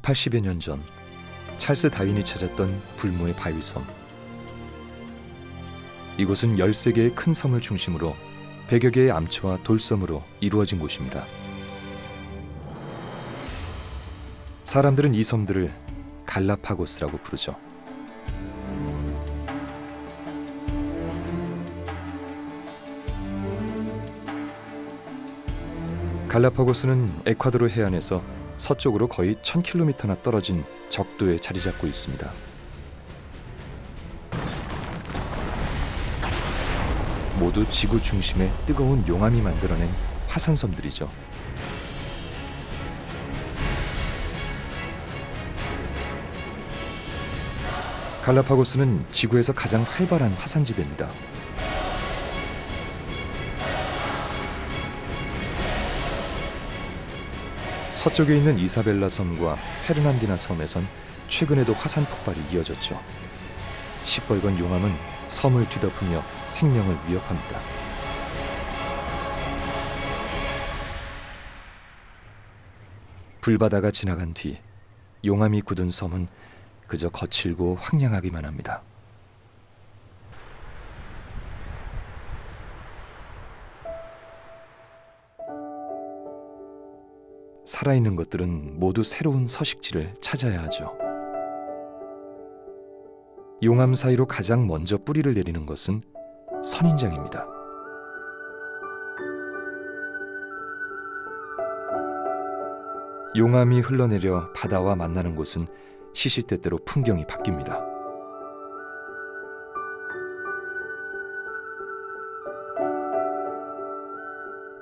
180여 년 전 찰스 다윈이 찾았던 불모의 바위섬. 이곳은 13개의 큰 섬을 중심으로 100여 개의 암초와 돌섬으로 이루어진 곳입니다. 사람들은 이 섬들을 갈라파고스라고 부르죠. 갈라파고스는 에콰도르 해안에서 서쪽으로 거의 1000km나 떨어진 적도에 자리 잡고 있습니다. 모두 지구 중심에 뜨거운 용암이 만들어낸 화산섬들이죠. 갈라파고스는 지구에서 가장 활발한 화산지대입니다. 서쪽에 있는 이사벨라 섬과 페르난디나 섬에선 최근에도 화산 폭발이 이어졌죠. 시뻘건 용암은 섬을 뒤덮으며 생명을 위협합니다. 불바다가 지나간 뒤 용암이 굳은 섬은 그저 거칠고 황량하기만 합니다. 살아있는 것들은 모두 새로운 서식지를 찾아야 하죠. 용암 사이로 가장 먼저 뿌리를 내리는 것은 선인장입니다. 용암이 흘러내려 바다와 만나는 곳은 시시때때로 풍경이 바뀝니다.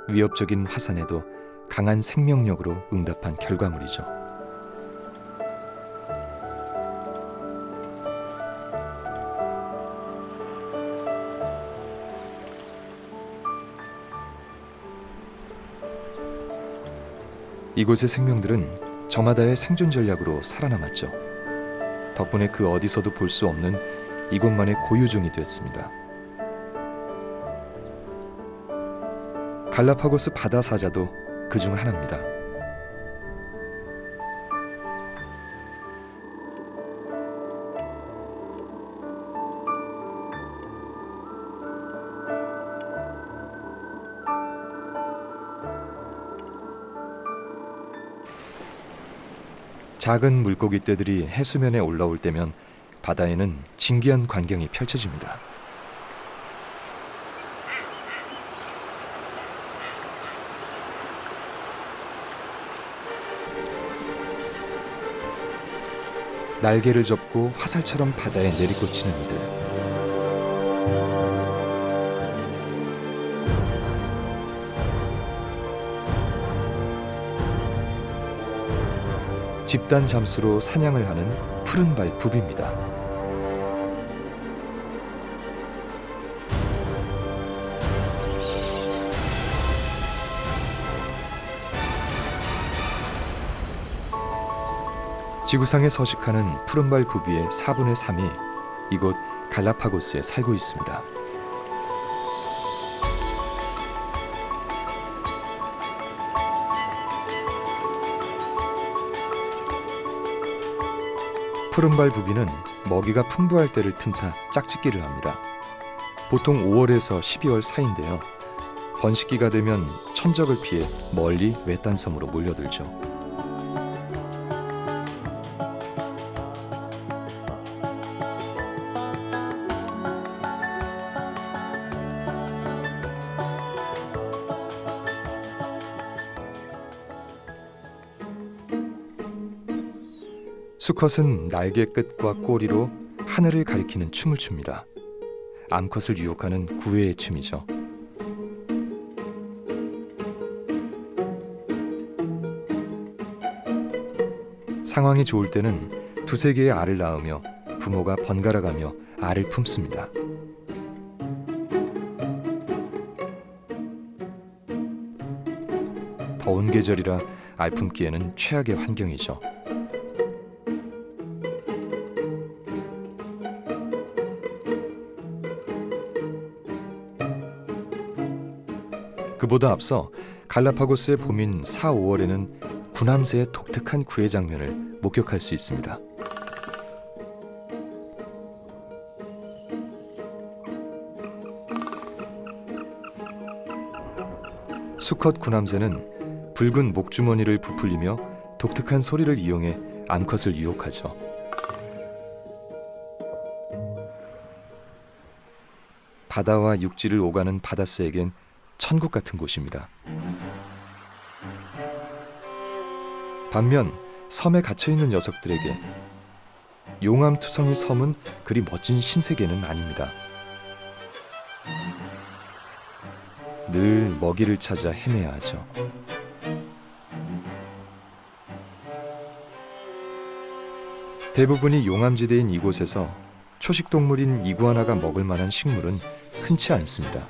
위협적인 화산에도 강한 생명력으로 응답한 결과물이죠. 이곳의 생명들은 저마다의 생존 전략으로 살아남았죠. 덕분에 그 어디서도 볼 수 없는 이곳만의 고유종이 되었습니다. 갈라파고스 바다 사자도 그 중 하나입니다. 작은 물고기 떼들이 해수면에 올라올 때면 바다에는 신기한 광경이 펼쳐집니다. 날개를 접고 화살처럼 바다에 내리꽂히는 이들. 집단 잠수로 사냥을 하는 푸른발 부비입니다. 지구상에 서식하는 푸른발 부비의 4분의 3이 이곳 갈라파고스에 살고 있습니다. 푸른발 부비는 먹이가 풍부할 때를 틈타 짝짓기를 합니다. 보통 5월에서 12월 사이인데요. 번식기가 되면 천적을 피해 멀리 외딴 섬으로 몰려들죠. 수컷은 날개 끝과 꼬리로 하늘을 가리키는 춤을 춥니다. 암컷을 유혹하는 구애의 춤이죠. 상황이 좋을 때는 두세 개의 알을 낳으며 부모가 번갈아가며 알을 품습니다. 더운 계절이라 알 품기에는 최악의 환경이죠. 그보다 앞서 갈라파고스의 봄인 4, 5월에는 구남새의 독특한 구애 장면을 목격할 수 있습니다. 수컷 구남새는 붉은 목주머니를 부풀리며 독특한 소리를 이용해 암컷을 유혹하죠. 바다와 육지를 오가는 바다새에겐 천국 같은 곳입니다. 반면 섬에 갇혀있는 녀석들에게 용암투성이 섬은 그리 멋진 신세계는 아닙니다. 늘 먹이를 찾아 헤매야 하죠. 대부분이 용암지대인 이곳에서 초식동물인 이구아나가 먹을 만한 식물은 흔치 않습니다.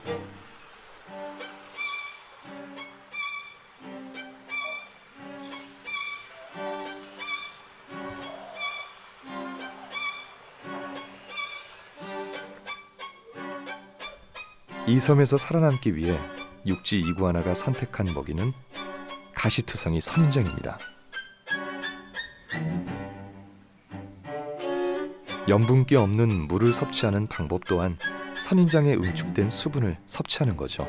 이 섬에서 살아남기 위해 육지 이구아나가 선택한 먹이는 가시투성이 선인장입니다. 염분기 없는 물을 섭취하는 방법 또한 선인장에 응축된 수분을 섭취하는 거죠.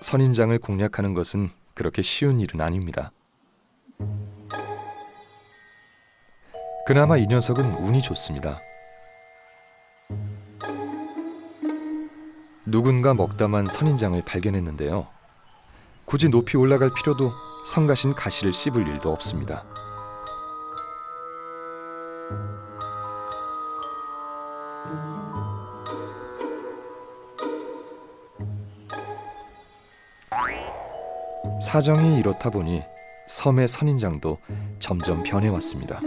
선인장을 공략하는 것은 그렇게 쉬운 일은 아닙니다. 그나마 이 녀석은 운이 좋습니다. 누군가 먹다만 선인장을 발견했는데요. 굳이 높이 올라갈 필요도 성가신 가시를 씹을 일도 없습니다. 사정이 이렇다 보니 섬의 선인장도 점점 변해왔습니다.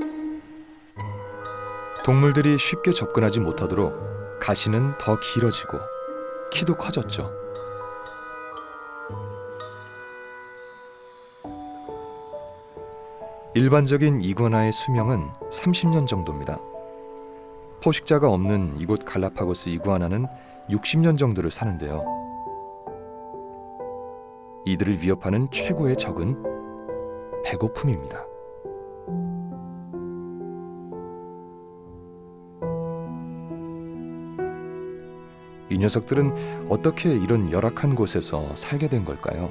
동물들이 쉽게 접근하지 못하도록 가시는 더 길어지고 키도 커졌죠. 일반적인 이구아나의 수명은 30년 정도입니다. 포식자가 없는 이곳 갈라파고스 이구아나는 60년 정도를 사는데요. 이들을 위협하는 최고의 적은 배고픔입니다. 이 녀석들은 어떻게 이런 열악한 곳에서 살게 된 걸까요?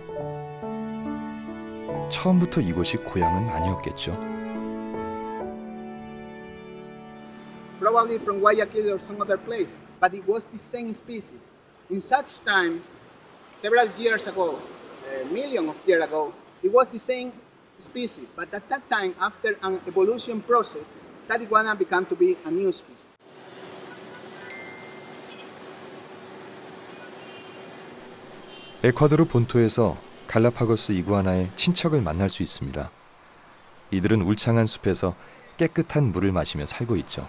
처음부터 이곳이 고향은 아니었겠죠. Probably from Guayaquil or some other place, but it was the same species. In such time, several years ago, a million of years ago, it was the same species. But at that time, after an evolution process, that iguana began to be a new species. 에콰도르 본토에서 갈라파고스 이구아나의 친척을 만날 수 있습니다. 이들은 울창한 숲에서 깨끗한 물을 마시며 살고 있죠.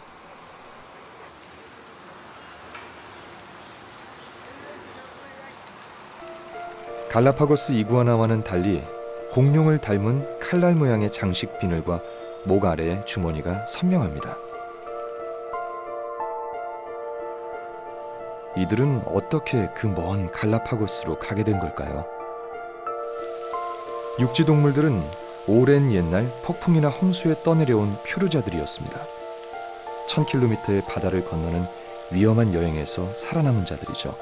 갈라파고스 이구아나와는 달리 공룡을 닮은 칼날 모양의 장식 비늘과 목 아래의 주머니가 선명합니다. 이들은 어떻게 그 먼 갈라파고스로 가게 된 걸까요? 육지 동물들은 오랜 옛날 폭풍이나 홍수에 떠내려온 표류자들이었습니다. 1000km의 바다를 건너는 위험한 여행에서 살아남은 자들이죠.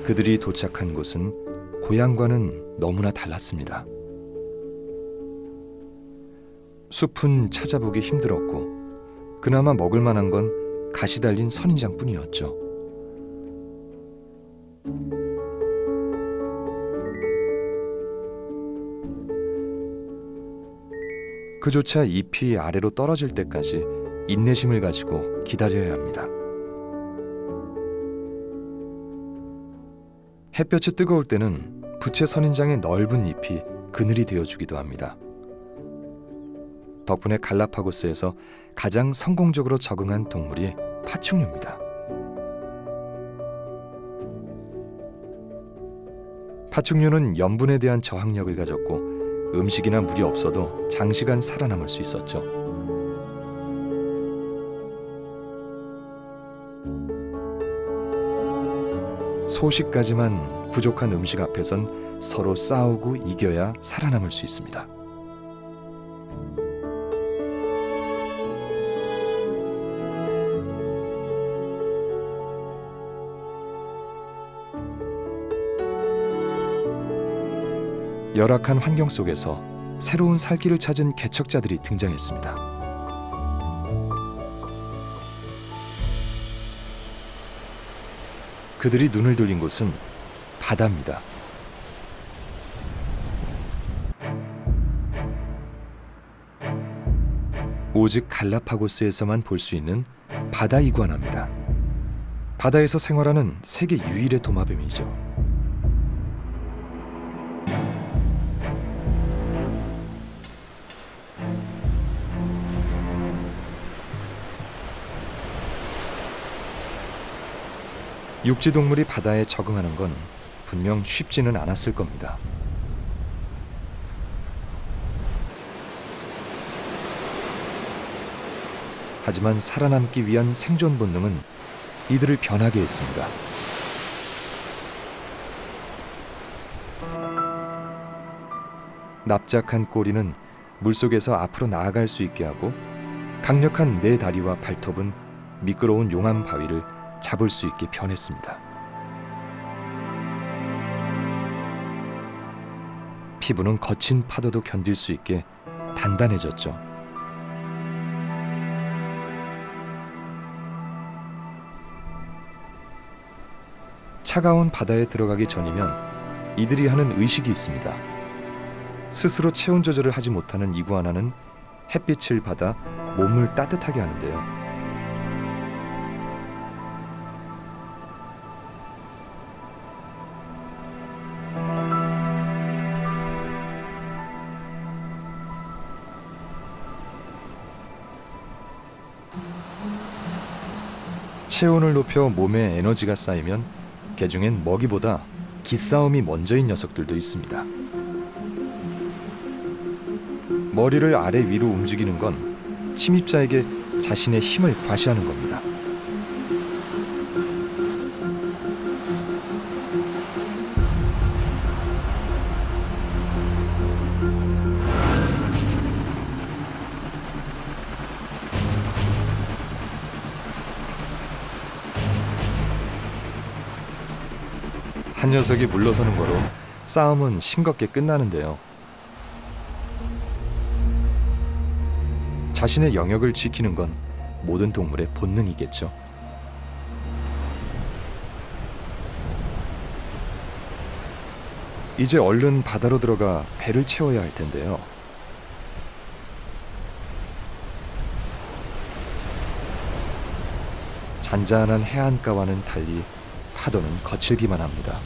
그들이 도착한 곳은 고향과는 너무나 달랐습니다. 숲은 찾아보기 힘들었고 그나마 먹을 만한 건 가시 달린 선인장뿐이었죠. 그조차 잎이 아래로 떨어질 때까지 인내심을 가지고 기다려야 합니다. 햇볕이 뜨거울 때는 부채 선인장의 넓은 잎이 그늘이 되어주기도 합니다. 덕분에 갈라파고스에서 가장 성공적으로 적응한 동물이 파충류입니다. 파충류는 염분에 대한 저항력을 가졌고 음식이나 물이 없어도 장시간 살아남을 수 있었죠. 소식까지만 부족한 음식 앞에선 서로 싸우고 이겨야 살아남을 수 있습니다. 열악한 환경 속에서 새로운 살 길을 찾은 개척자들이 등장했습니다. 그들이 눈을 돌린 곳은 바다입니다. 오직 갈라파고스에서만 볼 수 있는 바다 이구아나입니다. 바다에서 생활하는 세계 유일의 도마뱀이죠. 육지 동물이 바다에 적응하는 건 분명 쉽지는 않았을 겁니다. 하지만 살아남기 위한 생존 본능은 이들을 변하게 했습니다. 납작한 꼬리는 물속에서 앞으로 나아갈 수 있게 하고 강력한 네 다리와 발톱은 미끄러운 용암 바위를 잡을 수 있게 변했습니다. 피부는 거친 파도도 견딜 수 있게 단단해졌죠. 차가운 바다에 들어가기 전이면 이들이 하는 의식이 있습니다. 스스로 체온 조절을 하지 못하는 이구아나는 햇빛을 받아 몸을 따뜻하게 하는데요. 체온을 높여 몸에 에너지가 쌓이면 개중엔 먹이보다 기싸움이 먼저인 녀석들도 있습니다. 머리를 아래 위로 움직이는 건 침입자에게 자신의 힘을 과시하는 겁니다. 한 녀석이 물러서는 거로 싸움은 싱겁게 끝나는데요. 자신의 영역을 지키는 건 모든 동물의 본능이겠죠. 이제 얼른 바다로 들어가 배를 채워야 할 텐데요. 잔잔한 해안가와는 달리 파도는 거칠기만 합니다.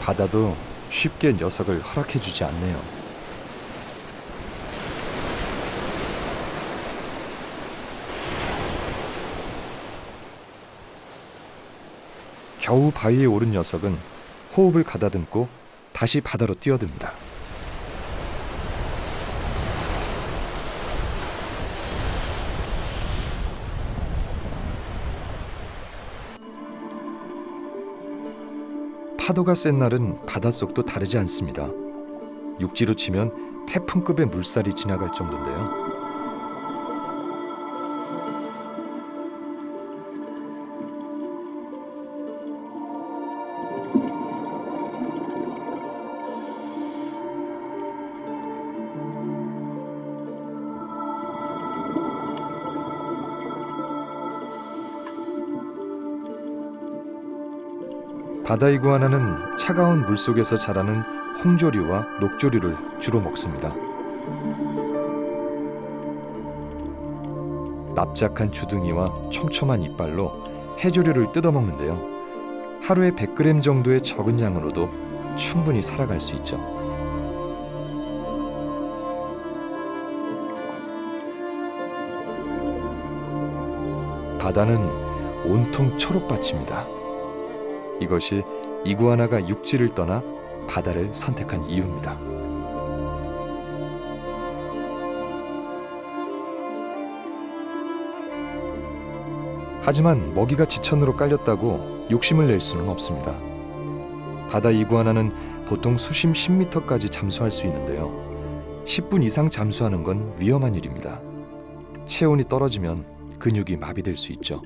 바다도 쉽게 녀석을 허락해주지 않네요. 겨우 바위에 오른 녀석은 호흡을 가다듬고 다시 바다로 뛰어듭니다. 파도가 센 날은 바닷속도 다르지 않습니다. 육지로 치면 태풍급의 물살이 지나갈 정도인데요. 바다 이구아나는 차가운 물속에서 자라는 홍조류와 녹조류를 주로 먹습니다. 납작한 주둥이와 촘촘한 이빨로 해조류를 뜯어먹는데요. 하루에 100g 정도의 적은 양으로도 충분히 살아갈 수 있죠. 바다는 온통 초록밭입니다. 이것이 이구아나가 육지를 떠나 바다를 선택한 이유입니다. 하지만 먹이가 지천으로 깔렸다고 욕심을 낼 수는 없습니다. 바다 이구아나는 보통 수심 10m까지 잠수할 수 있는데요. 10분 이상 잠수하는 건 위험한 일입니다. 체온이 떨어지면 근육이 마비될 수 있죠.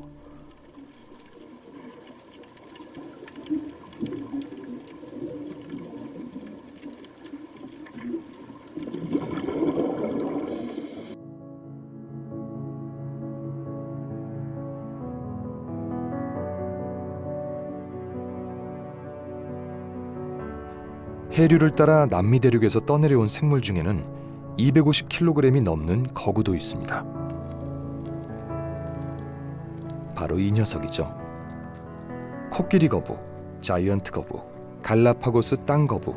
해류를 따라 남미 대륙에서 떠내려온 생물 중에는 250kg이 넘는 거구도 있습니다. 바로 이 녀석이죠. 코끼리 거북, 자이언트 거북, 갈라파고스 땅 거북,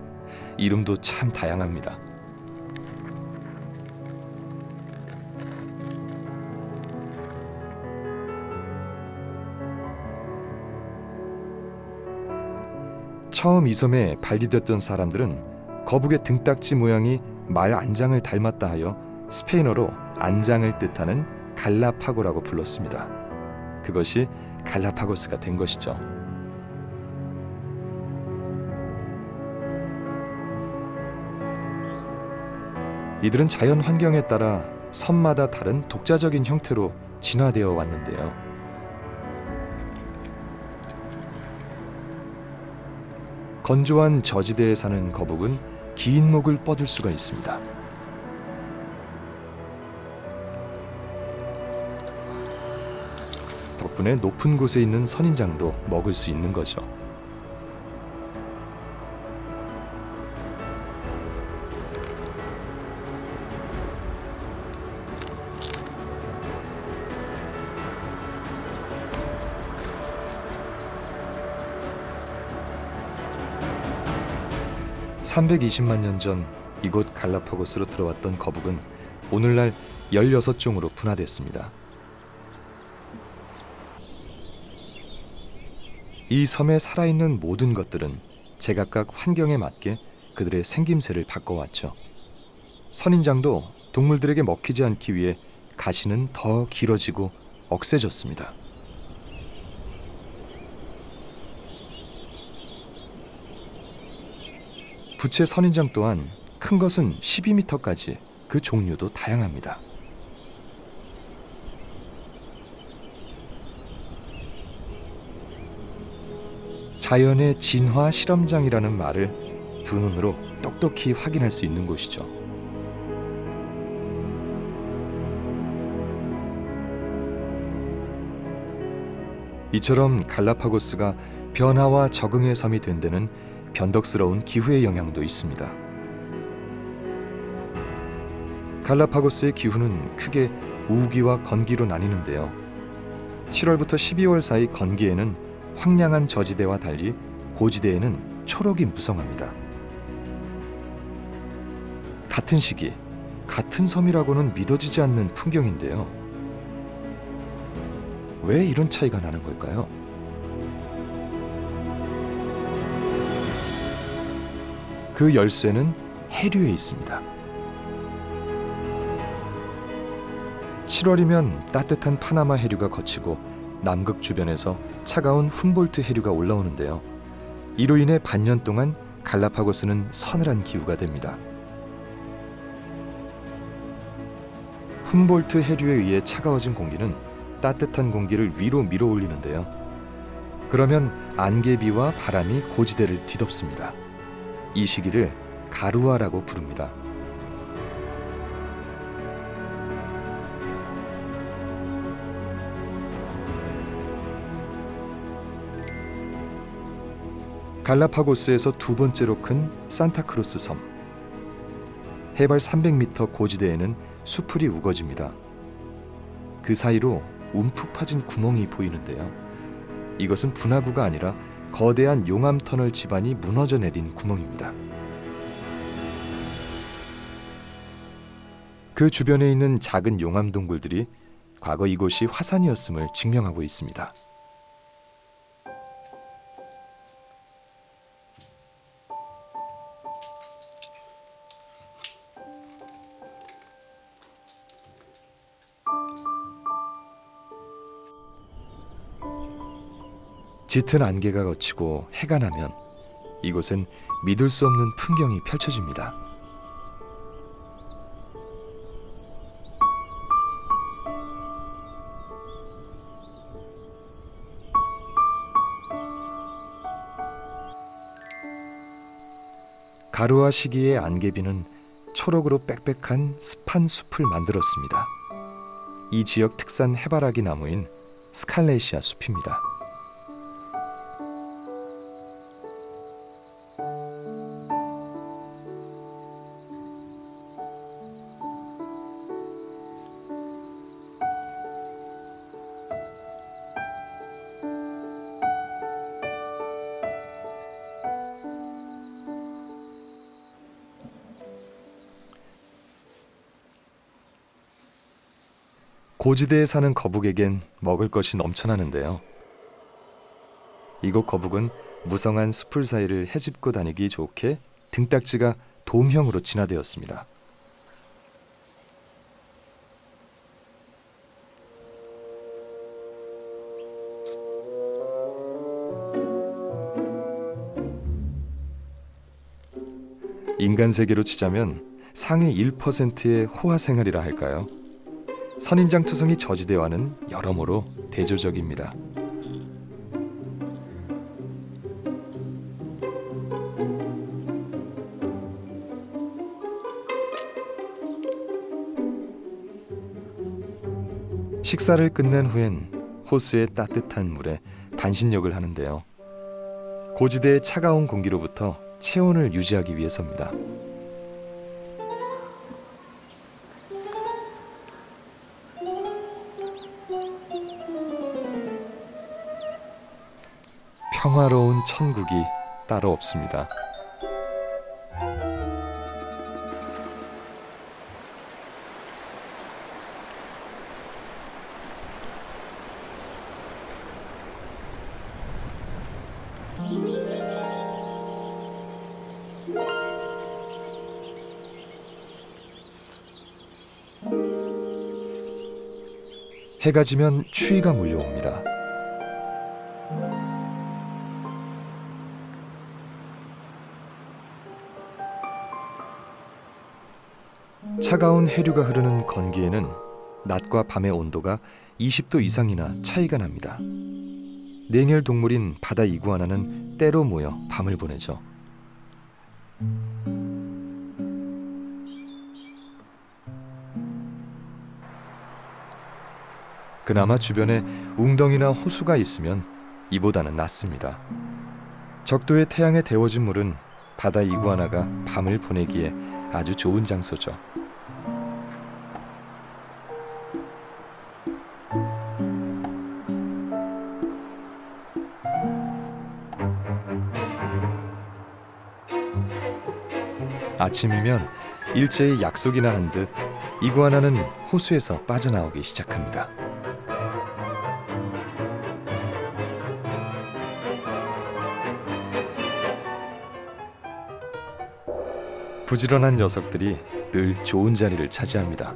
이름도 참 다양합니다. 처음 이 섬에 발디뎠던 사람들은 거북의 등딱지 모양이 말 안장을 닮았다 하여 스페인어로 안장을 뜻하는 갈라파고라고 불렀습니다. 그것이 갈라파고스가 된 것이죠. 이들은 자연 환경에 따라 섬마다 다른 독자적인 형태로 진화되어 왔는데요. 건조한 저지대에 사는 거북은 긴 목을 뻗을 수가 있습니다. 덕분에 높은 곳에 있는 선인장도 먹을 수 있는 거죠. (320만 년) 전 이곳 갈라파고스로 들어왔던 거북은 오늘날 16종으로 분화됐습니다. 이 섬에 살아있는 모든 것들은 제각각 환경에 맞게 그들의 생김새를 바꿔왔죠. 선인장도 동물들에게 먹히지 않기 위해 가시는 더 길어지고 억세졌습니다. 부채 선인장 또한 큰 것은 12m까지 그 종류도 다양합니다. 자연의 진화 실험장이라는 말을 두 눈으로 똑똑히 확인할 수 있는 곳이죠. 이처럼 갈라파고스가 변화와 적응의 섬이 된 데는 변덕스러운 기후의 영향도 있습니다. 갈라파고스의 기후는 크게 우기와 건기로 나뉘는데요. 7월부터 12월 사이 건기에는 황량한 저지대와 달리 고지대에는 초록이 무성합니다. 같은 시기, 같은 섬이라고는 믿어지지 않는 풍경인데요. 왜 이런 차이가 나는 걸까요? 그 열쇠는 해류에 있습니다. 7월이면 따뜻한 파나마 해류가 거치고 남극 주변에서 차가운 훔볼트 해류가 올라오는데요. 이로 인해 반년 동안 갈라파고스는 서늘한 기후가 됩니다. 훔볼트 해류에 의해 차가워진 공기는 따뜻한 공기를 위로 밀어 올리는데요. 그러면 안개비와 바람이 고지대를 뒤덮습니다. 이 시기를 가루아라고 부릅니다. 갈라파고스에서 두 번째로 큰 산타크루스 섬. 해발 300m 고지대에는 수풀이 우거집니다. 그 사이로 움푹 파진 구멍이 보이는데요. 이것은 분화구가 아니라 거대한 용암 터널 지반이 무너져 내린 구멍입니다. 그 주변에 있는 작은 용암 동굴들이 과거 이곳이 화산이었음을 증명하고 있습니다. 짙은 안개가 걷히고 해가 나면 이곳엔 믿을 수 없는 풍경이 펼쳐집니다. 가루와 시기의 안개비는 초록으로 빽빽한 습한 숲을 만들었습니다. 이 지역 특산 해바라기 나무인 스칼레시아 숲입니다. 고지대에 사는 거북에겐 먹을 것이 넘쳐나는데요. 이곳 거북은 무성한 숲을 사이를 헤집고 다니기 좋게 등딱지가 돔형으로 진화되었습니다. 인간 세계로 치자면 상위 1%의 호화 생활이라 할까요? 선인장 투성이 저지대와는 여러모로 대조적입니다. 식사를 끝낸 후엔 호수의 따뜻한 물에 반신욕을 하는데요. 고지대의 차가운 공기로부터 체온을 유지하기 위해서입니다. 평화로운 천국이 따로 없습니다. 해가 지면 추위가 몰려옵니다. 차가운 해류가 흐르는 건기에는 낮과 밤의 온도가 20도 이상이나 차이가 납니다. 냉혈 동물인 바다 이구아나는 때로 모여 밤을 보내죠. 그나마 주변에 웅덩이나 호수가 있으면 이보다는 낫습니다. 적도의 태양에 데워진 물은 바다 이구아나가 밤을 보내기에 아주 좋은 장소죠. 아침이면 일제히 약속이나 한 듯 이구아나는 호수에서 빠져나오기 시작합니다. 부지런한 녀석들이 늘 좋은 자리를 차지합니다.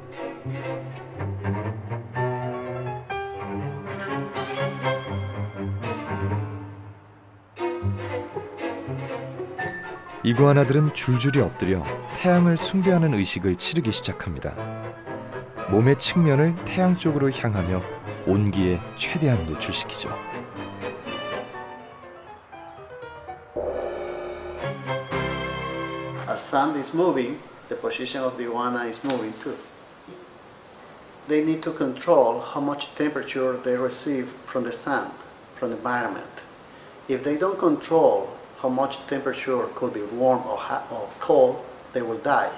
이구아나들은 줄줄이 엎드려 태양을 숭배하는 의식을 치르기 시작합니다. 몸의 측면을 태양 쪽으로 향하며 온기에 최대한 노출시키죠. As sand is moving, the position of the iguana is moving too. They need to control how much temperature they receive from the sand, from the environment. If they don't control how much temperature could be warm or hot or cold, they will die.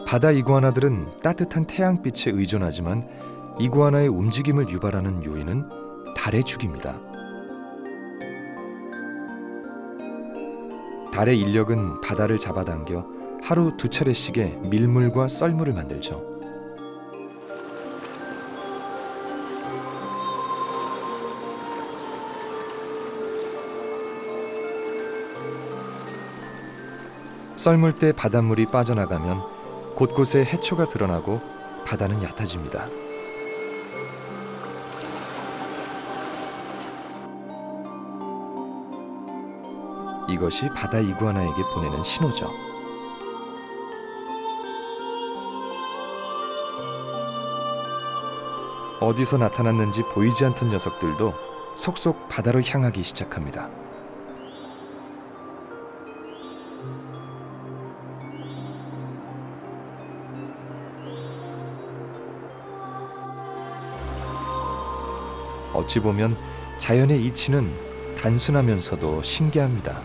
바다 이구아나들은 따뜻한 태양빛에 의존하지만 이구아나의 움직임을 유발하는 요인은 달의 죽입니다. 달의 인력은 바다를 잡아당겨 하루 2차례씩의 밀물과 썰물을 만들죠. 썰물 때 바닷물이 빠져나가면 곳곳에 해초가 드러나고 바다는 얕아집니다. 이것이 바다 이구아나에게 보내는 신호죠. 어디서 나타났는지 보이지 않던 녀석들도 속속 바다로 향하기 시작합니다. 어찌 보면 자연의 이치는 단순하면서도 신기합니다.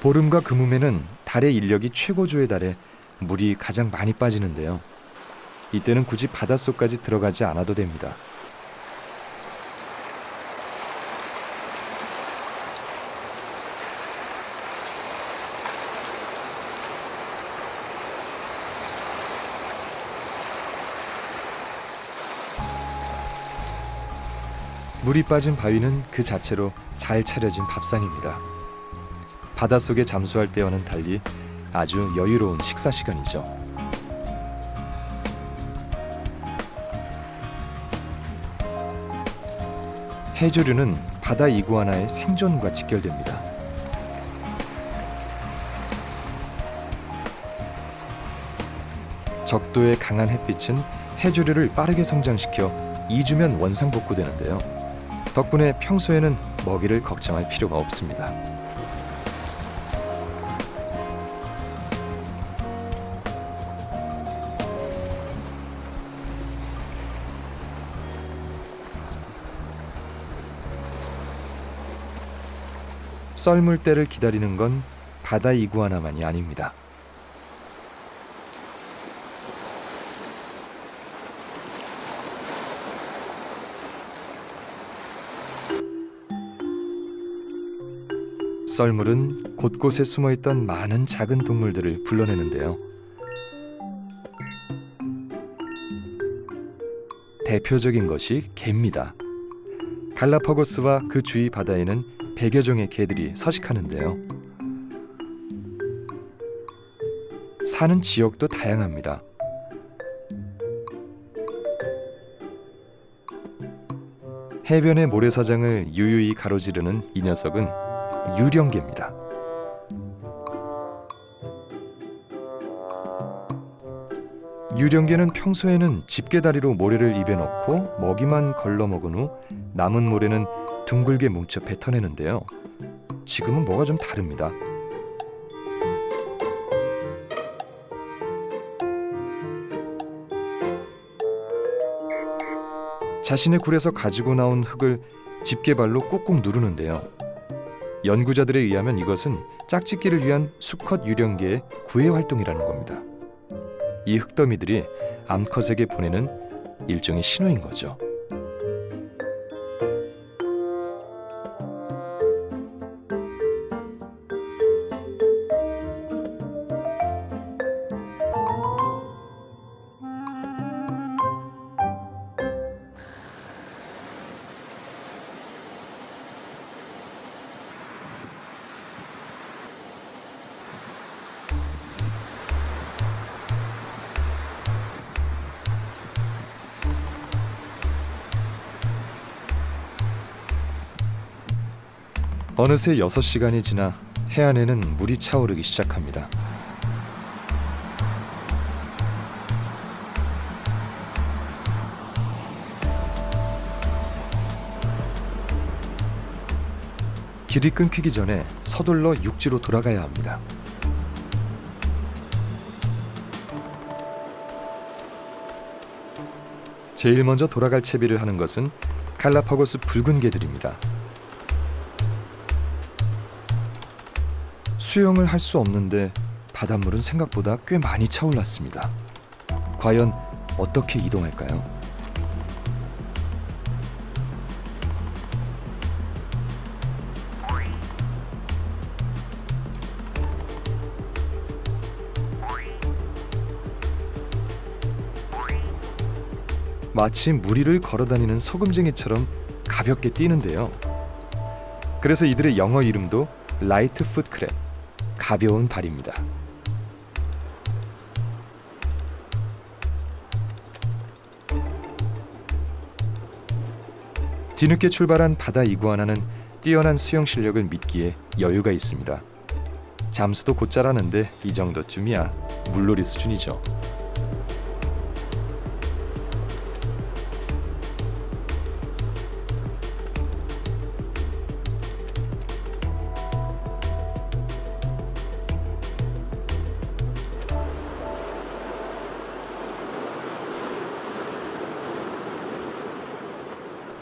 보름과 금음에는 달의 인력이 최고조에 달해 물이 가장 많이 빠지는데요. 이때는 굳이 바닷속까지 들어가지 않아도 됩니다. 물이 빠진 바위는 그 자체로 잘 차려진 밥상입니다. 바닷속에 잠수할 때와는 달리 아주 여유로운 식사 시간이죠. 해조류는 바다 이구아나의 생존과 직결됩니다. 적도의 강한 햇빛은 해조류를 빠르게 성장시켜 2주면 원상복구되는데요. 덕분에 평소에는 먹이를 걱정할 필요가 없습니다. 썰물 때를 기다리는 건 바다 이구아나만이 아닙니다. 썰물은 곳곳에 숨어있던 많은 작은 동물들을 불러내는데요. 대표적인 것이 개입니다. 갈라파고스와 그 주위 바다에는 100여 종의 개들이 서식하는데요. 사는 지역도 다양합니다. 해변의 모래사장을 유유히 가로지르는 이 녀석은 유령개입니다. 유령개는 평소에는 집게다리로 모래를 입에 넣고 먹이만 걸러먹은 후 남은 모래는 둥글게 뭉쳐 뱉어내는데요. 지금은 뭐가 좀 다릅니다. 자신의 굴에서 가지고 나온 흙을 집게발로 꾹꾹 누르는데요. 연구자들에 의하면 이것은 짝짓기를 위한 수컷 유령개의 구애 활동이라는 겁니다. 이 흙더미들이 암컷에게 보내는 일종의 신호인 거죠. 어느새 6시간이 지나 해안에는 물이 차오르기 시작합니다. 길이 끊기기 전에 서둘러 육지로 돌아가야 합니다. 제일 먼저 돌아갈 채비를 하는 것은 갈라파고스 붉은 개들입니다. 수영을 할 수 없는데 바닷물은 생각보다 꽤 많이 차올랐습니다. 과연 어떻게 이동할까요? 마치 물 위를 걸어다니는 소금쟁이처럼 가볍게 뛰는데요. 그래서 이들의 영어 이름도 라이트 풋 크랩, 가벼운 발입니다. 뒤늦게 출발한 바다 이구아나는 뛰어난 수영 실력을 믿기에 여유가 있습니다. 잠수도 곧잘 하는데 이 정도쯤이야 물놀이 수준이죠.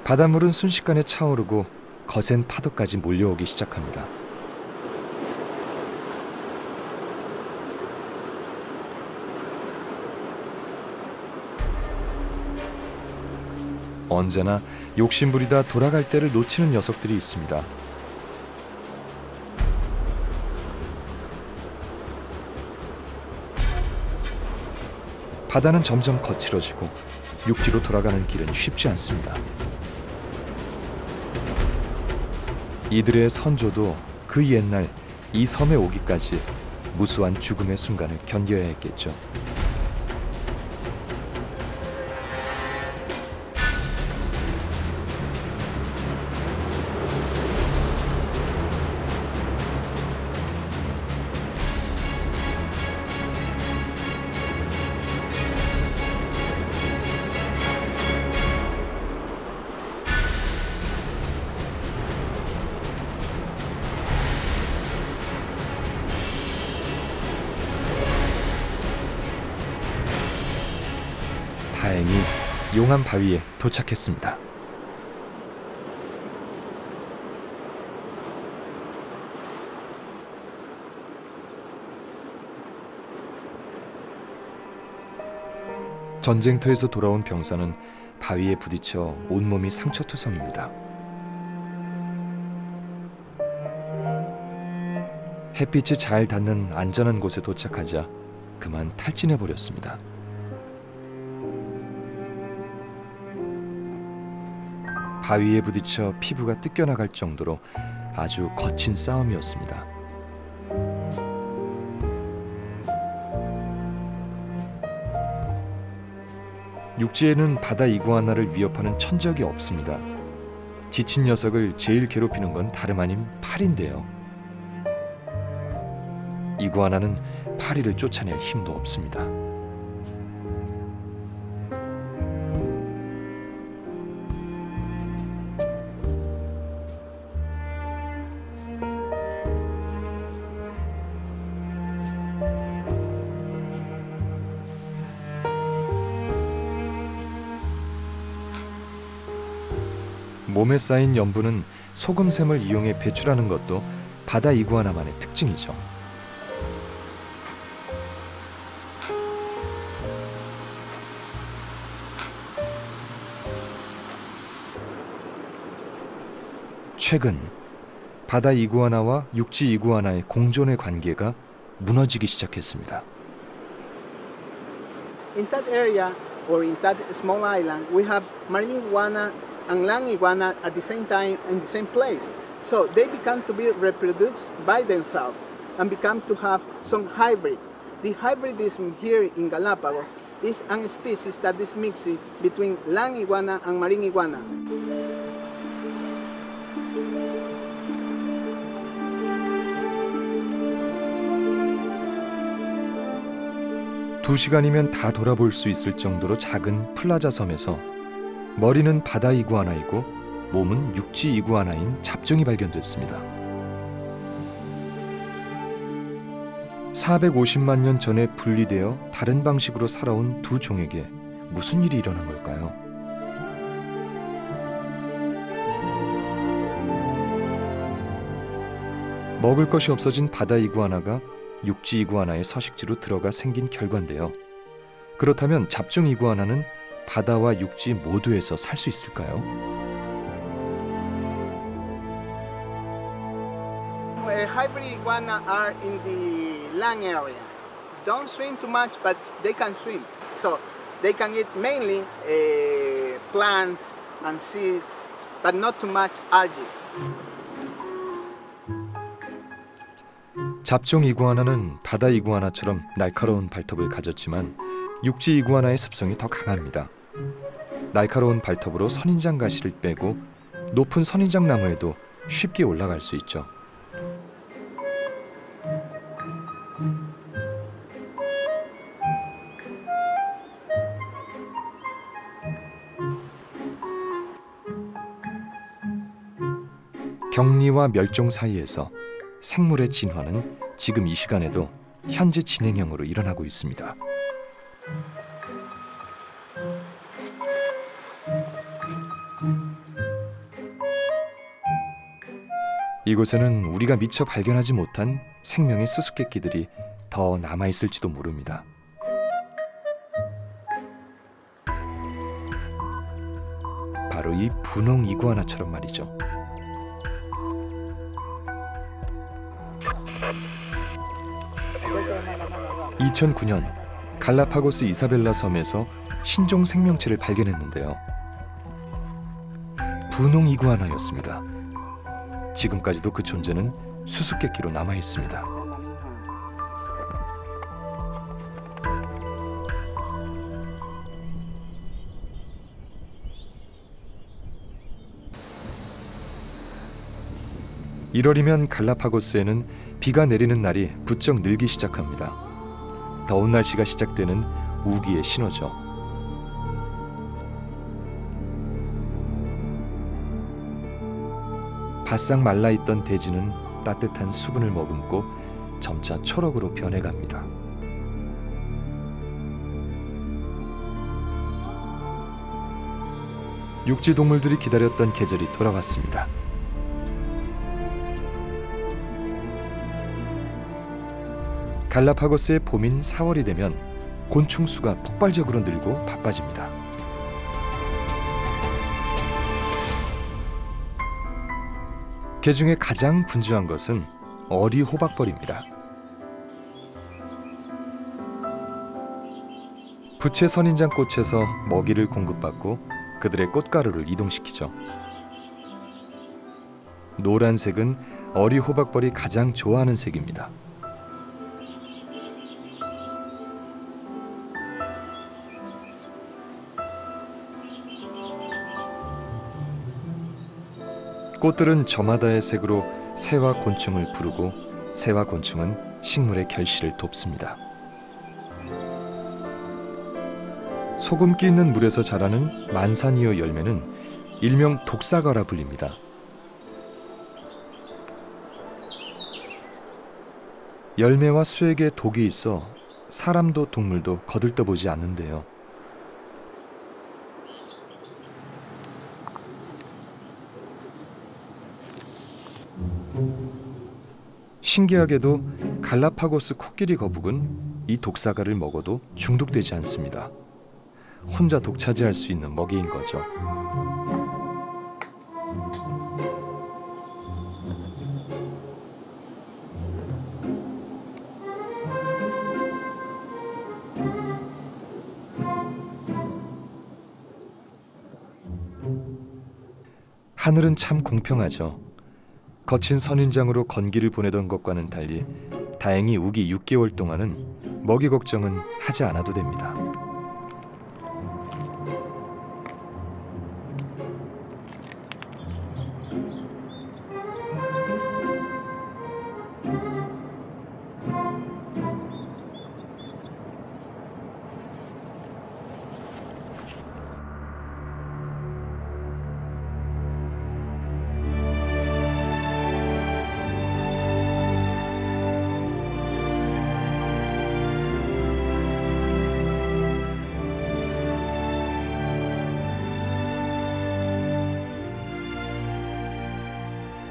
바닷물은 순식간에 차오르고 거센 파도까지 몰려오기 시작합니다. 언제나 욕심부리다 돌아갈 때를 놓치는 녀석들이 있습니다. 바다는 점점 거칠어지고 육지로 돌아가는 길은 쉽지 않습니다. 이들의 선조도 그 옛날 이 섬에 오기까지 무수한 죽음의 순간을 견뎌야 했겠죠. 다행히 용암 바위에 도착했습니다. 전쟁터에서 돌아온 병사는 바위에 부딪혀 온몸이 상처투성입니다. 햇빛이 잘 닿는 안전한 곳에 도착하자 그만 탈진해버렸습니다. 바위에 부딪혀 피부가 뜯겨나갈 정도로 아주 거친 싸움이었습니다. 육지에는 바다 이구아나를 위협하는 천적이 없습니다. 지친 녀석을 제일 괴롭히는 건 다름 아닌 파리인데요. 이구아나는 파리를 쫓아낼 힘도 없습니다. 몸에 쌓인 염분은 소금샘을 이용해 배출하는 것도 바다 이구아나만의 특징이죠. 최근 바다 이구아나와 육지 이구아나의 공존의 관계가 무너지기 시작했습니다. In that area or in that small island, we have marine iguana and land iguana at the same time in the same place. So they become to be reproduced by themselves and become to have some hybrid. The hybridism here in Galapagos is a species that is mixed between land iguana and marine iguana. 두 시간이면 다 돌아볼 수 있을 정도로 작은 플라자 섬에서 머리는 바다 이구아나이고 몸은 육지 이구아나인 잡종이 발견됐습니다. 450만 년 전에 분리되어 다른 방식으로 살아온 두 종에게 무슨 일이 일어난 걸까요? 먹을 것이 없어진 바다 이구아나가 육지 이구아나의 서식지로 들어가 생긴 결과인데요. 그렇다면 잡종 이구아나는 바다와 육지 모두에서 살 수 있을까요? Hybrid iguana are in the land area. Don't swim too much, but they can swim. So they can eat mainly plants and seeds, but not too much algae. 잡종 이구아나는 바다 이구아나처럼 날카로운 발톱을 가졌지만 육지 이구아나의 습성이 더 강합니다. 날카로운 발톱으로 선인장 가시를 빼고 높은 선인장 나무에도 쉽게 올라갈 수 있죠. 격리와 멸종 사이에서 생물의 진화는 지금 이 시간에도 현재 진행형으로 일어나고 있습니다. 이곳에는 우리가 미처 발견하지 못한 생명의 수수께끼들이 더 남아있을지도 모릅니다. 바로 이 분홍 이구아나처럼 말이죠. (2009년) 갈라파고스 이사벨라 섬에서 신종 생명체를 발견했는데요. 분홍 이구아나였습니다. 지금까지도 그 존재는 수수께끼로 남아 있습니다. (1월이면) 갈라파고스에는 비가 내리는 날이 부쩍 늘기 시작합니다. 더운 날씨가 시작되는 우기의 신호죠. 바싹 말라있던 대지는 따뜻한 수분을 머금고 점차 초록으로 변해갑니다. 육지 동물들이 기다렸던 계절이 돌아왔습니다. 갈라파고스의 봄인 4월이 되면 곤충 수가 폭발적으로 늘고 바빠집니다. 그 중에 가장 분주한 것은 어리 호박벌입니다. 부채 선인장 꽃에서 먹이를 공급받고 그들의 꽃가루를 이동시키죠. 노란색은 어리 호박벌이 가장 좋아하는 색입니다. 꽃들은 저마다의 색으로 새와 곤충을 부르고 새와 곤충은 식물의 결실을 돕습니다. 소금기 있는 물에서 자라는 만사니어 열매는 일명 독사과라 불립니다. 열매와 수액에 독이 있어 사람도 동물도 거들떠보지 않는데요. 신기하게도 갈라파고스 코끼리 거북은 이 독사과를 먹어도 중독되지 않습니다. 혼자 독차지할 수 있는 먹이인 거죠. 하늘은 참 공평하죠. 거친 선인장으로 건기를 보내던 것과는 달리 다행히 우기 6개월 동안은 먹이 걱정은 하지 않아도 됩니다.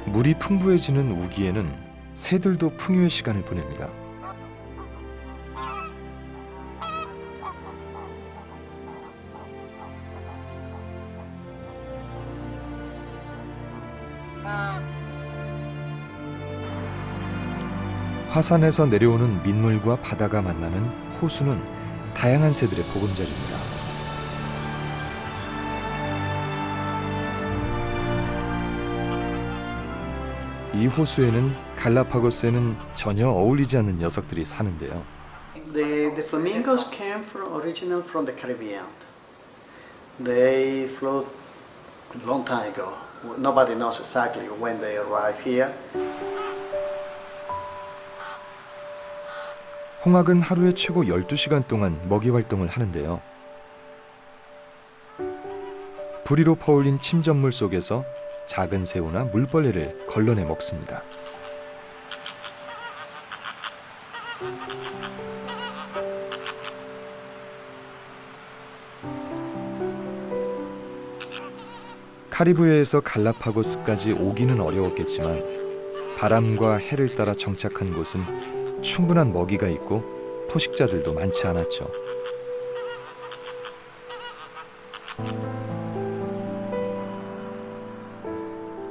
물이 풍부해지는 우기에는 새들도 풍요의 시간을 보냅니다. 화산에서 내려오는 민물과 바다가 만나는 호수는 다양한 새들의 보금자리입니다. 이 호수에는 갈라파고스에는 전혀 어울리지 않는 녀석들이 사는데요. The flamingos came original from the Caribbean. They float a long time ago. Nobody knows exactly when they arrived here. 홍학은 하루에 최고 12시간 동안 먹이 활동을 하는데요. 부리로 퍼올린 침전물 속에서 작은 새우나 물벌레를 걸러내 먹습니다. 카리브해에서 갈라파고스까지 오기는 어려웠겠지만 바람과 해를 따라 정착한 곳은 충분한 먹이가 있고 포식자들도 많지 않았죠.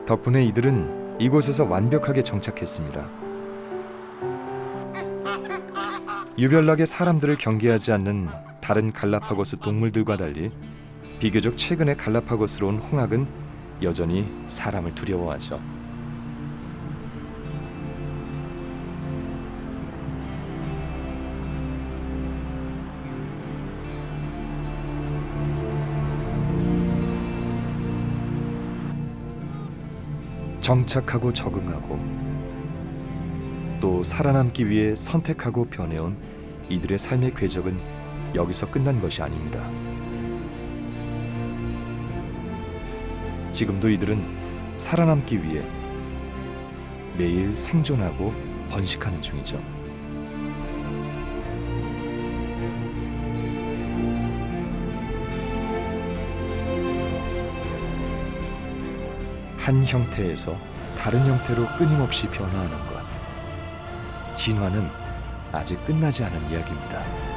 덕분에 이들은 이곳에서 완벽하게 정착했습니다. 유별나게 사람들을 경계하지 않는 다른 갈라파고스 동물들과 달리 비교적 최근에 갈라파고스로 온 홍학은 여전히 사람을 두려워하죠. 정착하고 적응하고 또 살아남기 위해 선택하고 변해온 이들의 삶의 궤적은 여기서 끝난 것이 아닙니다. 지금도 이들은 살아남기 위해 매일 생존하고 번식하는 중이죠. 한 형태에서 다른 형태로 끊임없이 변화하는 것. 진화는 아직 끝나지 않은 이야기입니다.